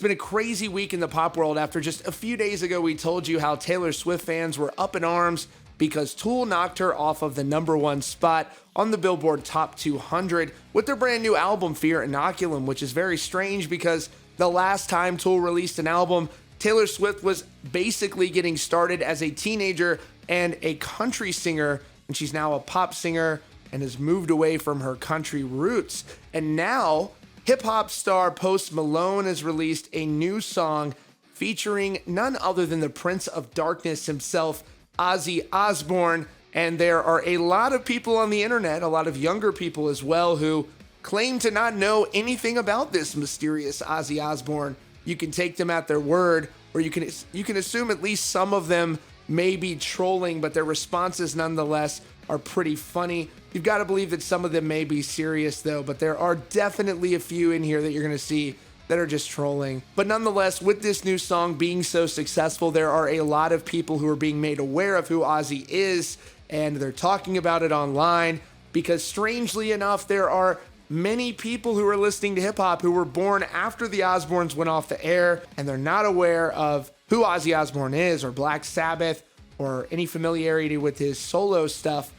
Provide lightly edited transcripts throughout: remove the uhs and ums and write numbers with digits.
been a crazy week in the pop world. After just a few days ago, we told you how Taylor Swift fans were up in arms because Tool knocked her off of the #1 spot on the Billboard Top 200 with their brand new album, Fear Inoculum, which is very strange because the last time Tool released an album, Taylor Swift was basically getting started as a teenager and a country singer, and she's now a pop singer and has moved away from her country roots. And now, hip-hop star Post Malone has released a new song featuring none other than the Prince of Darkness himself, Ozzy Osbourne. And there are a lot of people on the internet, a lot of younger people as well, who claim to not know anything about this mysterious Ozzy Osbourne. You can take them at their word, or you can assume at least some of them may be trolling, but their responses nonetheless are pretty funny. You've got to believe that some of them may be serious though, but there are definitely a few in here that you're going to see that are just trolling. But nonetheless, with this new song being so successful, there are a lot of people who are being made aware of who Ozzy is, and they're talking about it online because, strangely enough, there are many people who are listening to hip-hop who were born after the Osbournes went off the air, and they're not aware of who Ozzy Osbourne is, or Black Sabbath, or any familiarity with his solo stuff.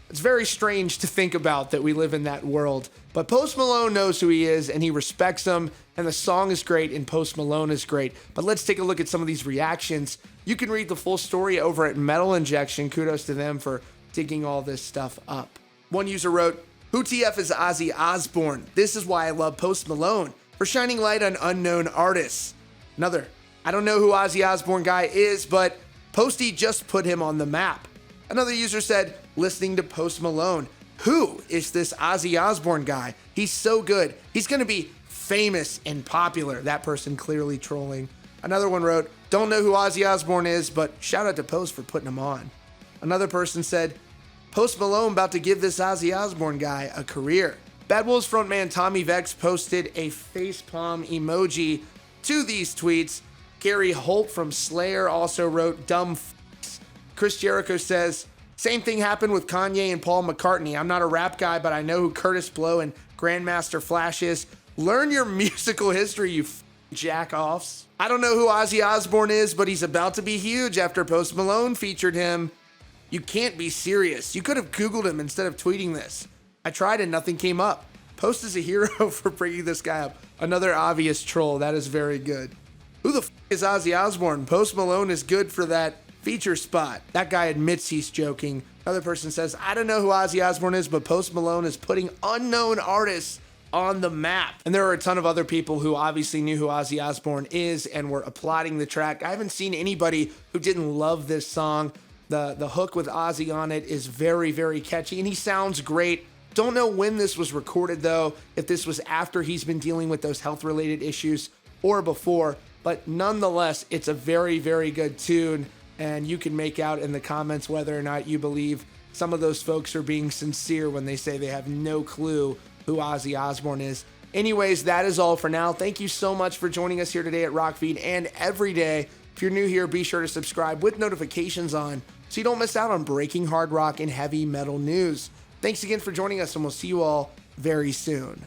It's very strange to think about that we live in that world. But Post Malone knows who he is, and he respects him, and the song is great, and Post Malone is great. But let's take a look at some of these reactions. You can read the full story over at Metal Injection. Kudos to them for digging all this stuff up. One user wrote, "Who TF is Ozzy Osbourne? This is why I love Post Malone, for shining light on unknown artists." Another, "I don't know who Ozzy Osbourne guy is, but Posty just put him on the map." Another user said, "Listening to Post Malone. Who is this Ozzy Osbourne guy? He's so good. He's going to be famous and popular." That person clearly trolling. Another one wrote, "Don't know who Ozzy Osbourne is, but shout out to Post for putting him on." Another person said, "Post Malone about to give this Ozzy Osbourne guy a career." Bad Wolves frontman Tommy Vex posted a facepalm emoji to these tweets. Gary Holt from Slayer also wrote, "Dumb f***s." Chris Jericho says, "Same thing happened with Kanye and Paul McCartney. I'm not a rap guy, but I know who Curtis Blow and Grandmaster Flash is. Learn your musical history, you jack-offs." I don't know who Ozzy Osbourne is, but he's about to be huge after Post Malone featured him. You can't be serious. You could have Googled him instead of tweeting this. I tried and nothing came up. Post is a hero for bringing this guy up. Another obvious troll. That is very good. Who the f*** is Ozzy Osbourne? Post Malone is good for that feature spot. That guy admits he's joking. Another person says, "I don't know who Ozzy Osbourne is, but Post Malone is putting unknown artists on the map." And there are a ton of other people who obviously knew who Ozzy Osbourne is and were applauding the track. I haven't seen anybody who didn't love this song. The hook with Ozzy on it is very, very catchy, and he sounds great. Don't know when this was recorded, though, if this was after he's been dealing with those health-related issues or before. But nonetheless, it's a very, very good tune, and you can make out in the comments whether or not you believe some of those folks are being sincere when they say they have no clue who Ozzy Osbourne is. Anyways, that is all for now. Thank you so much for joining us here today at Rockfeed and every day. If you're new here, be sure to subscribe with notifications on so you don't miss out on breaking hard rock and heavy metal news. Thanks again for joining us, and we'll see you all very soon.